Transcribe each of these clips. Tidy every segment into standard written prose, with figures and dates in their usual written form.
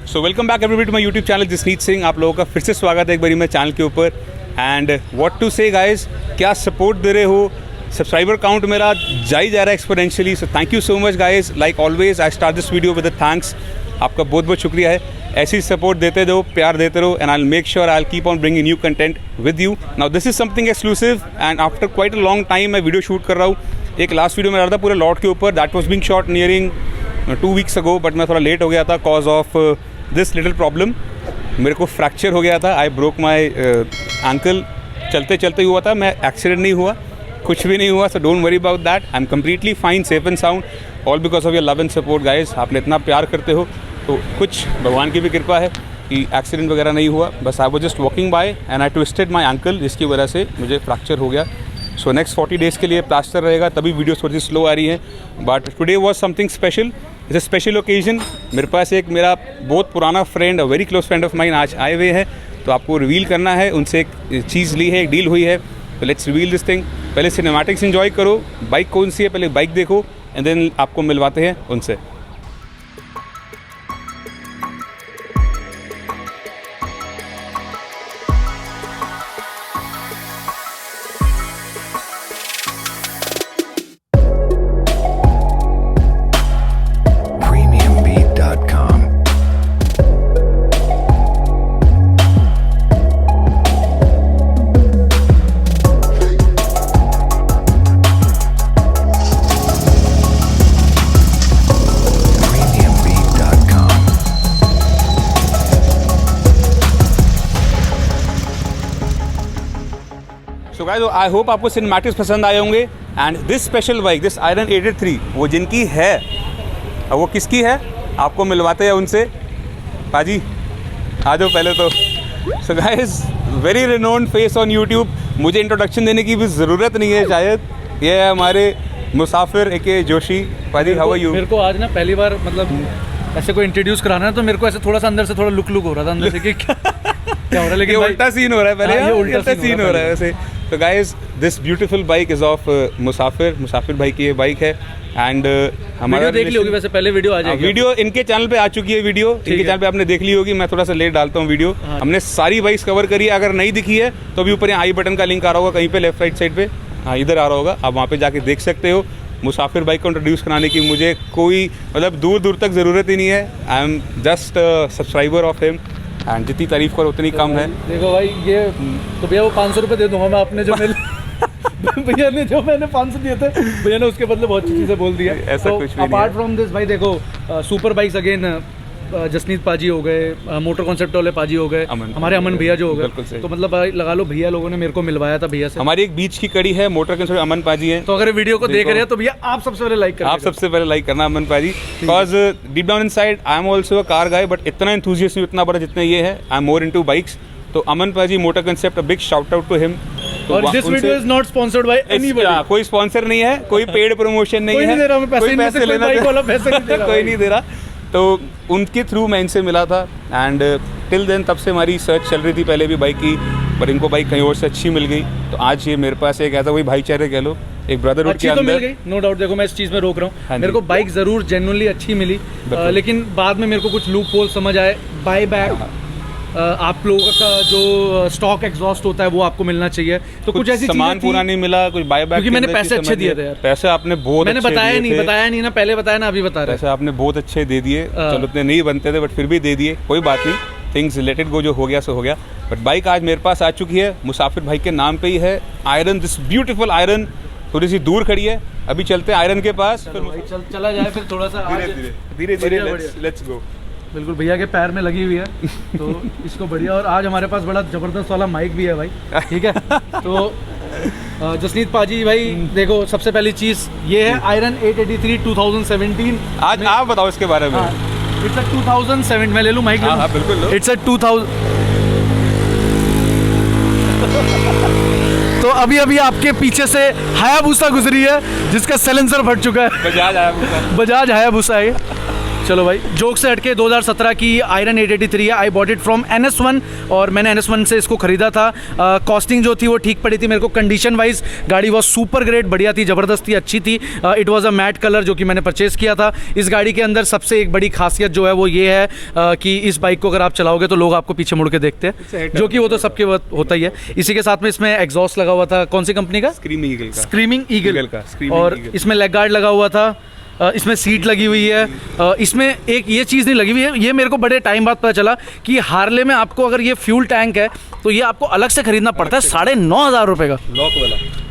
So welcome back everybody to my YouTube channel Jasneet Singh. आप लोगों का फिर से स्वागत है एक बारी मैं चैनल के ऊपर। एंड व्हाट टू से गाइस, क्या सपोर्ट दे रहे हो। सब्सक्राइबर काउंट मेरा जा ही जा रहा है exponentially. So thank you so much guys. Like always I start this video with thanks. आपका बहुत बहुत शुक्रिया है। ऐसी सपोर्ट देते रहो, प्यार देते रहो, and I will make sure I will keep on bringing new content with you. Now this is something exclusive and after quite a long time मैं वीडियो शूट कर रहा हूँ। एक लास्ट वीडियो में रहा था पूरे लॉट के ऊपर, that was being shot nearing 2 weeks ago, but मैं थोड़ा लेट हो गया था cause of this little problem. मेरे को फ्रैक्चर हो गया था, आई ब्रोक माई एंकल। चलते चलते हुआ था, मैं एक्सीडेंट नहीं हुआ, कुछ भी नहीं हुआ। So don't worry about that, I am completely fine, safe and sound, all because of your love and support guys. आपने इतना प्यार करते हो तो कुछ भगवान की भी कृपा है कि एक्सीडेंट वगैरह नहीं हुआ। बस I was just walking by and I twisted my ankle, जिसकी वजह से मुझे फ्रैक्चर हो गया। सो नेक्स्ट 40 days के लिए प्लास्टर रहेगा, तभी वीडियो थोड़ी सी स्लो आ रही है। But today was something special, it's a special occasion. मेरे पास एक मेरा बहुत पुराना friend, a very close friend of mine आज आए हुए हैं, तो आपको रिवील करना है। उनसे एक चीज़ ली है, एक डील हुई है, तो लेट्स रिवील दिस थिंग। पहले सिनेमैटिक्स एंजॉय करो। बाइक कौन सी है पहले बाइक देखो, एंड देन आपको मिलवाते हैं उनसे। सो गाइस, आई होप आपको सिनेमैटिक्स पसंद आए होंगे। And this special bike, this iron 883, वो जिनकी है, अब वो किसकी है आपको मिलवाते हैं उनसे। पाजी आ जाओ पहले तो। So guys, very renowned face on YouTube, मुझे इंट्रोडक्शन देने की भी ज़रूरत नहीं है शायद। ये है हमारे मुसाफिर एके जोशी। पाजी हाउ आर यू? मेरे को आज ना पहली बार मतलब ऐसे कोई इंट्रोड्यूस कराना है, तो मेरे को ऐसे थोड़ा सा अंदर से थोड़ा लुक हो रहा था अंदर से कि क्या हो रहा है, लेकिन उल्टा सीन हो रहा है पहले। ये उल्टा सीन हो रहा है वैसे। तो guys, this beautiful bike is of मुसाफिर भाई की ये बाइक है। एंड हमारा देख ली होगी वैसे, पहले वीडियो आ जाएगी। वीडियो इनके चैनल पे आ चुकी है, वीडियो इनके चैनल पे आपने देख ली होगी। मैं थोड़ा सा लेट डालता हूँ वीडियो। हमने सारी बाइक्स कवर करी है, अगर नहीं दिखी है तो अभी ऊपर यहाँ आई बटन का लिंक आ रहा होगा कहीं पे लेफ्ट राइट साइड पे, हाँ इधर आ रहा होगा, आप वहाँ पे जाके देख सकते हो। मुसाफिर बाइक को इंट्रोड्यूस कराने की मुझे कोई मतलब दूर दूर तक ज़रूरत ही नहीं है। I am just subscriber of him, and जितनी तारीफ करो उतनी कम है। देखो भाई, ये तो भैया वो 500 रुपये दे दूंगा मैं, आपने जो भैया ने जो मैंने 500 दिए थे, भैया ने उसके बदले बहुत अच्छी चीज़ें बोल दी है। ऐसा तो कुछ भी नहीं अपार्ट फ्रॉम दिस भाई देखो, सुपर बाइक्स अगेन जसनीत पाजी हो गए, मोटर कॉन्सेप्ट वाले पाजी हो गए, हमारे अमन भैया जो हो गए, तो मतलब भाई लगा लो भैया लोगों ने मेरे को मिलवाया था भैया से। हमारी एक बीच की कड़ी है, मोटर कॉन्सेप्ट अमन पाजी है। तो अगर वीडियो को देख रहे हैं तो भैया आप सबसे पहले लाइक करना, आप सबसे पहले लाइक करना Aman paaji, because deep down inside I am also a car guy, but इतना एंथुसियास्ट नहीं उतना बड़ा जितने ये है। I am more into bikes. तो Aman paaji motor concept, a big shout out to him. और this video is not sponsored by anybody. कोई स्पॉन्सर नहीं है, कोई पेड प्रमोशन नहीं है, कोई पैसे लेना, कोई नहीं दे रहा। तो उनके थ्रू मैं इनसे मिला था, एंड टिल देन तब से हमारी सर्च चल रही थी पहले भी बाइक की, पर इनको बाइक कहीं और से अच्छी मिल गई। तो आज ये मेरे पास एक ऐसा वही भाईचारे कह लो, एक ब्रदरहुड के अंदर मिल गई, नो डाउट। देखो मैं इस चीज़ में रोक रहा हूँ, मेरे को बाइक ज़रूर जेन्युइनली अच्छी मिली, लेकिन बाद में मेरे को कुछ लूप होल समझ आए। बाय बैक आप लोगों का जो स्टॉक एग्जॉस्ट होता है वो आपको मिलना चाहिए, तो कुछ ऐसी सामान पूरा नहीं मिला, कुछ बाय बैक, क्योंकि मैंने पैसे अच्छे दिए थे यार। पैसे आपने बहुत मैंने बताया नहीं ना, पहले बताया ना, अभी बता रहे। पैसे आपने बहुत अच्छे दे दिए, चलो उतने नहीं बनते थे बट फिर भी दे दिए, कोई बात नहीं, थिंग्स लेट इट गो, जो हो गया सो हो गया। बट बाइक आज मेरे पास आ चुकी है, मुसाफिर भाई के नाम पे ही है। आयरन, दिस ब्यूटीफुल आयरन थोड़ी सी दूर खड़ी है, अभी चलते हैं आयरन के पास, चला जाए फिर थोड़ा सा धीरे धीरे लेट्स गो। बिल्कुल भैया के पैर में लगी हुई है, तो इसको बढ़िया। और आज हमारे पास बड़ा ज़बरदस्त वाला माइक भी है भाई, ठीक है। तो जसनीत पाजी भाई देखो, सबसे पहली चीज़ ये है आयरन 883 2017। आज आप बताओ इसके बारे में। इट्स अ 2007, मैं ले लूँ माइक? हाँ बिल्कुल। It's a 2000। तो अभी आपके पीछे से हायाबुसा गुजरी है, जिसका साइलेंसर फट चुका है। बजाज हायाबुसा है। चलो भाई, जोक से हटके 2017 की आयरन 883 है। I bought it from NS1 और मैंने NS1 से इसको ख़रीदा था। कॉस्टिंग जो थी वो ठीक पड़ी थी मेरे को। कंडीशन वाइज गाड़ी वॉज सुपर ग्रेट, बढ़िया थी, ज़बरदस्त थी, अच्छी थी। It was a matte colour जो कि मैंने परचेज़ किया था। इस गाड़ी के अंदर सबसे एक बड़ी खासियत जो है वो ये है कि इस बाइक को अगर आप चलाओगे तो लोग आपको पीछे मुड़ के देखते हैं, जो कि वो तो सबके होता ही है। इसी के साथ में इसमें एग्जॉस्ट लगा हुआ था, कौन सी कंपनी का? स्क्रीमिंग ईगल का। स्क्रीमिंग ईगल का। और इसमें लेग गार्ड लगा हुआ था। इसमें सीट लगी हुई है। इसमें एक ये चीज़ नहीं लगी हुई है, ये मेरे को बड़े टाइम बाद पता चला कि हार्ले में आपको अगर ये फ्यूल टैंक है तो ये आपको अलग से खरीदना पड़ता है 9,500 रुपये का।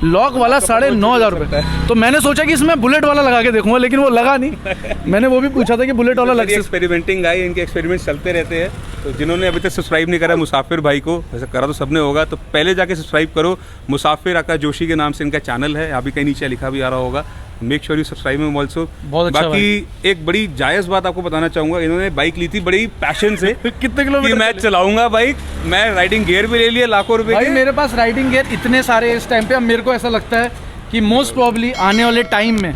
लॉक वाला 9,500 रुपये। तो मैंने सोचा कि इसमें बुलेट वाला लगा के देखूंगा, लेकिन वो लगा नहीं। मैंने वो भी पूछा था कि बुलेट वाला लग से एक्सपेरिमेंटिंग आई, इनके एक्सपेरिमेंट्स चलते रहते हैं। तो जिन्होंने अभी तक सब्सक्राइब नहीं करा मुसाफिर भाई को, वैसे करा तो सबने होगा, तो पहले जाके सब्सक्राइब करो। मुसाफिर आकाश जोशी के नाम से इनका चैनल है, अभी कहीं नीचे लिखा भी आ रहा होगा। Make sure you subscribe him also. बहुत अच्छा। बाकी एक बड़ी जायज़ बात आपको बताना चाहूँगा, इन्होंने बाइक ली थी बड़ी पैशन से। कितने किलोमीटर? मैं चलाऊंगा बाइक, मैं राइडिंग गियर भी ले लिया लाखों रुपए भाई के। मेरे पास राइडिंग गियर इतने सारे इस टाइम पे, अब मेरे को ऐसा लगता है कि मोस्ट प्रॉब्ली आने वाले टाइम में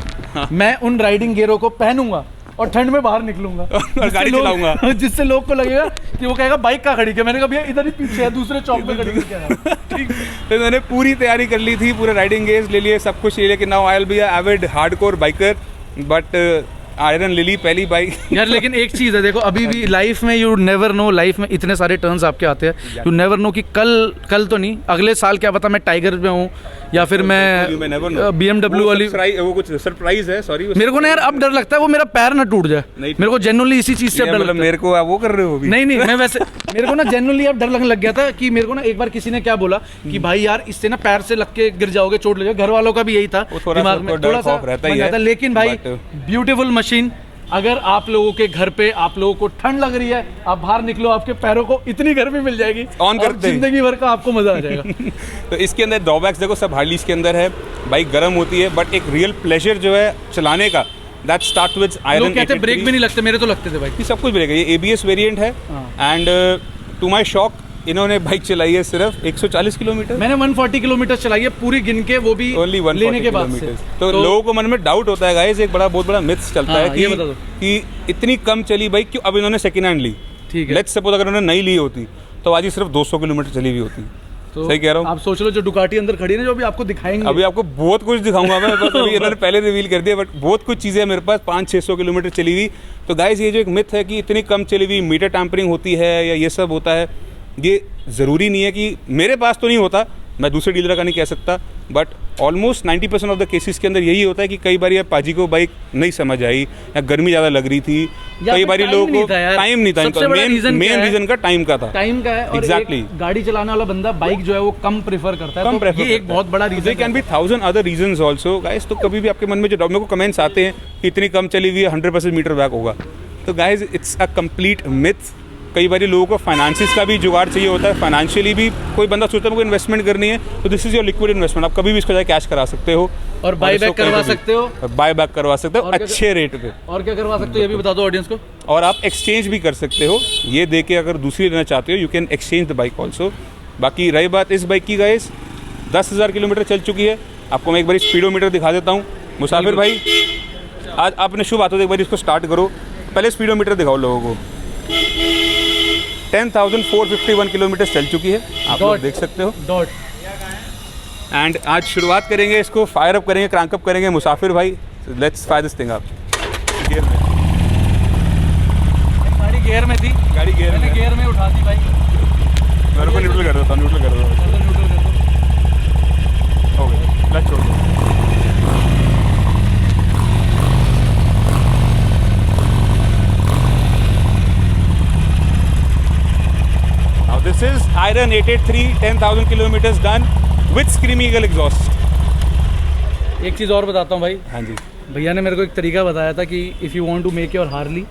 मैं उन राइडिंग गियरों को पहनूंगा और ठंड में बाहर निकलूंगा और गाड़ी चलाऊंगा, जिससे लोग को लगेगा कि वो कहेगा बाइक कहाँ खड़ी है। मैंने कहा भैया इधर ही पीछे है, दूसरे चौक पे खड़ी है। ठीक, तो मैंने पूरी तैयारी कर ली थी, पूरे राइडिंग गियर्स ले लिए, सब कुछ ले लिया कि now I will be a Avid hardcore biker. But iron lily पहली बाइक यार, लेकिन एक चीज़ है, देखो अभी भी लाइफ में यू नेवर नो, लाइफ में इतने सारे टर्न्स आपके आते हैं, यू नेवर नो कि कल तो नहीं, अगले साल क्या पता मैं टाइगर में हूँ या फिर मैं BMW वाली। वो कुछ सरप्राइज है, सॉरी। मेरे को ना यार अब डर लगता है वो मेरा पैर ना टूट जाए। मेरे को जेन्युइनली इसी चीज़ से अब डर लगता है। मेरे को वो कर रहे हो अभी? नहीं, मैं वैसे मेरे को ना जेन्युइनली अब डर लगने लग गया था कि मेरे को ना एक बार किसी ने क्या बोला कि भाई यार इससे ना पैर से लग के गिर जाओगे, चोट लगेगा। घर वालों का भी यही था दिमाग में, थोड़ा सा रहता है। लेकिन भाई ब्यूटीफुल मशीन, अगर आप लोगों के घर पे आप लोगों को ठंड लग रही है, आप बाहर निकलो, आपके पैरों को इतनी गर्मी मिल जाएगी, ऑन करते जिंदगी भर का आपको मजा आ जाएगा। तो इसके अंदर ड्रॉबैक्स देखो सब हार्डली इसके अंदर है, बाइक गर्म होती है, बट एक रियल प्लेजर जो है चलाने का, दैट स्टार्ट विद आयरन। लोग कहते हैं ब्रेक भी नहीं लगते, मेरे तो लगते थे भाई। ये सब कुछ ब्रेक है, ये ABS वेरिएंट है। एंड टू माय शॉक इन्होंने बाइक चलाई है सिर्फ 140 किलोमीटर। मैंने 140 किलोमीटर चलाई है पूरी गिन के, वो भी लेने के बाद से। तो लोगों को मन में डाउट होता है गाइस, एक बहुत बड़ा मिथ चलता है कि इतनी कम चली बाइक क्यों। अब इन्होंने सेकंड हैंड ली, ठीक है, लेट्स सपोज अगर उन्होंने नई ली होती तो आज ही सिर्फ 200 किलोमीटर चली हुई होती। तो सही कह रहा हूँ। आप सोच लो जो डुकाटी अंदर खड़ी है ना, जो अभी आपको दिखाएंगे, अभी आपको बहुत कुछ दिखाऊंगा मैं, बस अभी इन्होंने पहले रिवील कर दिया, बट बहुत कुछ चीज़ें मेरे पास 500-600 किलोमीटर चली हुई। तो गाइस ये जो एक मिथ है कि इतनी कम चली हुई मीटर टैम्परिंग होती है या ये सब होता है, ये ज़रूरी नहीं है। कि मेरे पास तो नहीं होता, मैं दूसरे डीलर का नहीं कह सकता, but almost 90% of the cases के अंदर यही होता है कि कई बार पाजी को बाइक नहीं समझ आई या गर्मी ज़्यादा लग रही थी, कई बार लोगों को टाइम नहीं था। मेन रीज़न का टाइम का था, टाइम का है। और एग्जैक्टली गाड़ी चलाने वाला बंदा बाइक जो है वो कम प्रेफर करता है, तो ये एक बहुत बड़ा reason can be 1000 other reasons also guys. तो कभी भी आपके मन में जो मेरे को कमेंट्स आते हैं कि इतनी कम चली हुई है 100% मीटर बैक होगा, तो guys it's a complete myth. कई बार लोगों को फाइनेंसिस का भी जुगाड़ चाहिए होता है, फाइनेंशियली भी कोई बंदा सोचता है मुझे इन्वेस्टमेंट करनी है, तो this is your liquid investment. आप कभी भी इसको जाके कैश करा सकते हो और बाय बैक करवा सकते हो, अच्छे रेट पे। और क्या करवा सकते हो ये भी बता दो ऑडियंस को। और आप एक्सचेंज भी कर सकते हो, ये दे के अगर दूसरी लेना चाहते हो you can exchange the bike also. बाकी रही बात इस बाइक की गाइस, 10,000 किलोमीटर चल चुकी है। आपको मैं एक बार स्पीडोमीटर दिखा देता हूँ। मुसाफिर भाई आज आपने शुभ बात हो, एक बार इसको स्टार्ट करो, पहले स्पीडोमीटर दिखाओ लोगों को। 10,451 किलोमीटर चल चुकी है, आप लोग देख सकते हो डॉट। एंड आज शुरुआत करेंगे, इसको फायर अप करेंगे, क्रैंक अप करेंगे मुसाफिर भाई। Let's fire this thing up. Gear में गाड़ी गियर में थी, गाड़ी गियर में, गियर में उठा दी भाई। मेरे को न्यूट्रल कर देता हूँ, न्यूट्रल कर देता हूँ। हो गया, लेट्स छोड़ दो। This is Iron 883, 10,000 kilometers done with Screaming Eagle exhaust। एक चीज़ और बताता हूँ भाई। हाँ जी, भैया ने मेरे को एक तरीका बताया था कि if you want to make your Harley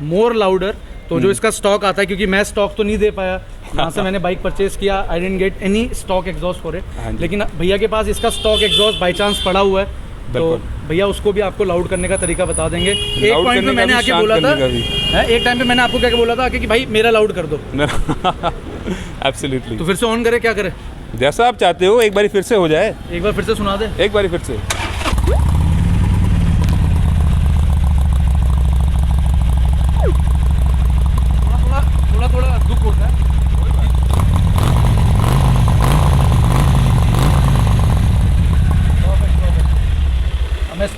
more louder, तो जो इसका स्टॉक आता है, क्योंकि मैं स्टॉक तो नहीं दे पाया जहाँ से मैंने बाइक परचेज किया, I didn't get any stock exhaust for it, लेकिन भैया के पास इसका स्टॉक एग्जॉस्ट बाई चांस पड़ा हुआ है, तो भैया उसको भी आपको लाउड करने का तरीका बता देंगे। एक पॉइंट में मैंने आके बोला था, एक टाइम पे मैंने आपको क्या बोला था कि भाई मेरा लाउड कर दो। एब्सोल्युटली। तो फिर से ऑन करे, क्या करे, जैसा आप चाहते हो। एक बार फिर से हो जाए, एक बार फिर से सुना दे, एक बार फिर से।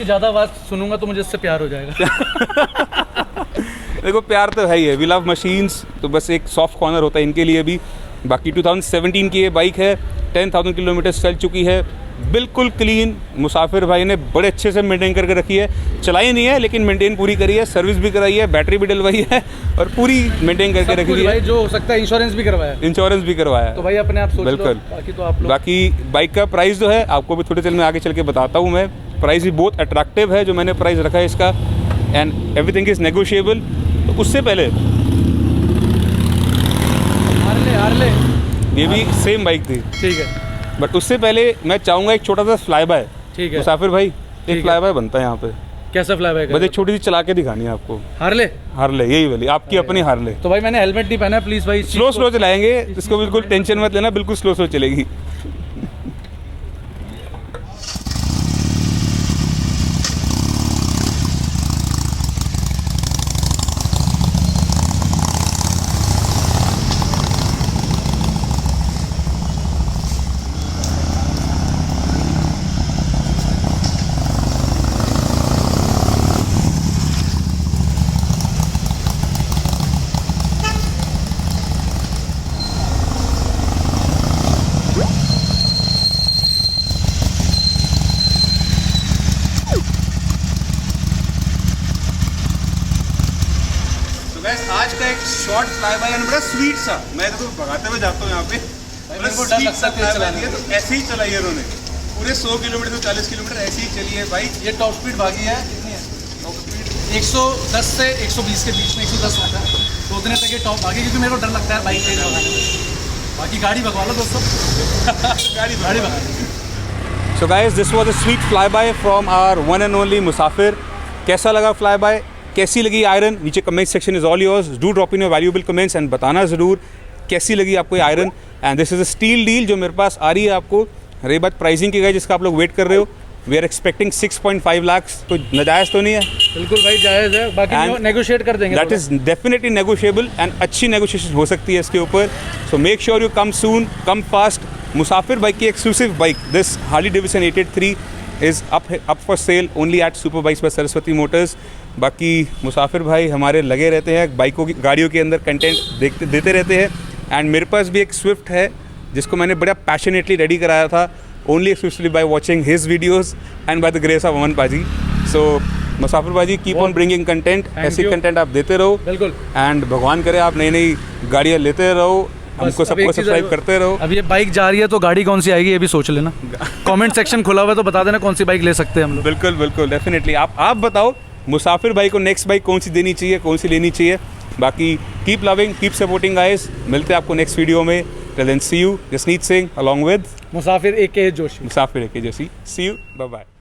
इसकी ज़्यादा आवाज़ सुनूंगा तो मुझे इससे प्यार हो जाएगा। देखो प्यार तो है ही है, वी लव मशीन्स, तो बस एक सॉफ्ट कॉर्नर होता है इनके लिए भी। बाकी 2017 की ये बाइक है, 10,000 किलोमीटर चल चुकी है, बिल्कुल क्लीन। मुसाफिर भाई ने बड़े अच्छे से मेंटेन करके रखी है, चलाई नहीं है लेकिन मेंटेन पूरी करी है, सर्विस भी कराई है, बैटरी भी डलवाई है और पूरी मेंटेन करके रखी है। भाई जो हो सकता है इंश्योरेंस भी करवाया, इंश्योरेंस भी करवाया है। तो भाई अपने आप सोच लो, बिल्कुल। बाकी तो आप लोग। बाकी बाइक का प्राइस जो है आपको भी थोड़ी देर में आगे चल के बताता हूँ मैं। प्राइस भी बहुत अट्रैक्टिव है जो मैंने प्राइस रखा है इसका, एंड एवरीथिंग इज़ नेगोशिएबल। तो उससे पहले हार्ले ये भी सेम बाइक थी, ठीक है, बट उससे पहले मैं चाहूँगा एक छोटा सा फ्लाई बाय। ठीक है मुसाफिर भाई है। एक फ्लाई बाय बनता है यहाँ पे, कैसा फ्लाई बैक बस एक छोटी सी चला के दिखानी है आपको। हार्ले? हार्ले, यही वाली आपकी अपनी हार्ले। तो भाई मैंने हेलमेट नहीं पहना है, प्लीज़ भाई स्लो स्लो चलाएंगे, इसको बिल्कुल टेंशन मत लेना, बिल्कुल स्लो स्लो चलेगी। आज का एक शॉर्ट फ्लाई बाय एंड बड़ा स्वीट सा, मैं तो भगाते हुए जाता हूँ यहाँ पे, बड़ा स्वीट सा फ्लाई बाय दिया, तो ऐसे ही चलाई है उन्होंने पूरे 100 किलोमीटर से 40 किलोमीटर ऐसे ही चली है बाइक। ये टॉप स्पीड भागी है, कितनी है टॉप स्पीड? 110 से 120 के बीच में, 110 होता है, तो उतने तक ये टॉप भागी, क्योंकि मेरे को डर लगता है बाइक तेज भगाने में। बाकी गाड़ी भगवा लो दोस्तों, गाड़ी भगा। So guys, this was a sweet fly bye from hour one and only मुसाफिर। कैसा लगा फ्लाई बाय, कैसी लगी आयरन? नीचे comment section is all yours, do drop in your valuable comments and बताना ज़रूर कैसी लगी आपको ये iron. And this is a steal deal जो मेरे पास आ रही है आपको। रही बात प्राइसिंग की गई जिसका आप लोग वेट कर रहे हो, वी आर एक्सपेक्टिंग 6.5 लाख, तो नाजायज़ तो नहीं है? बिल्कुल भाई जायज़ है, बाकी नेगोशिएट कर देंगे। That is definitely negotiable and अच्छी नेगोशिएशन हो सकती है इसके ऊपर। So make sure you come soon, come fast. Musafir bike की exclusive bike this Harley Davidson 883 is up for sale only at super bikes by Saraswati Motors. बाकी मुसाफिर भाई हमारे लगे रहते हैं बाइकों की, गाड़ियों के अंदर कंटेंट देते रहते हैं। एंड मेरे पास भी एक स्विफ्ट है जिसको मैंने बड़ा पैशनेटली रेडी कराया था, only exclusively by watching his videos and by the grace of Aman paaji. So Musafir paaji keep on bringing content, ऐसी कंटेंट आप देते रहो। बिल्कुल। एंड भगवान करे आप नई नई गाड़ियाँ लेते रहो, हमको सबको सब्सक्राइब करते रहो। अब ये बाइक जा रही है तो गाड़ी कौन सी आएगी ये भी सोच लेना। कमेंट सेक्शन खुला हुआ है तो बता देना कौन सी बाइक ले सकते हैं हम लोग। बिल्कुल बिल्कुल, डेफिनेटली। आप बताओ मुसाफिर भाई को नेक्स्ट बाइक कौन सी देनी चाहिए, कौन सी लेनी चाहिए। बाकी keep loving, keep supporting guys. मिलते हैं आपको नेक्स्ट वीडियो में। Till then see you, Jasneet Singh along with Musafir AK Joshi. Musafir AK Joshi. See you, bye bye.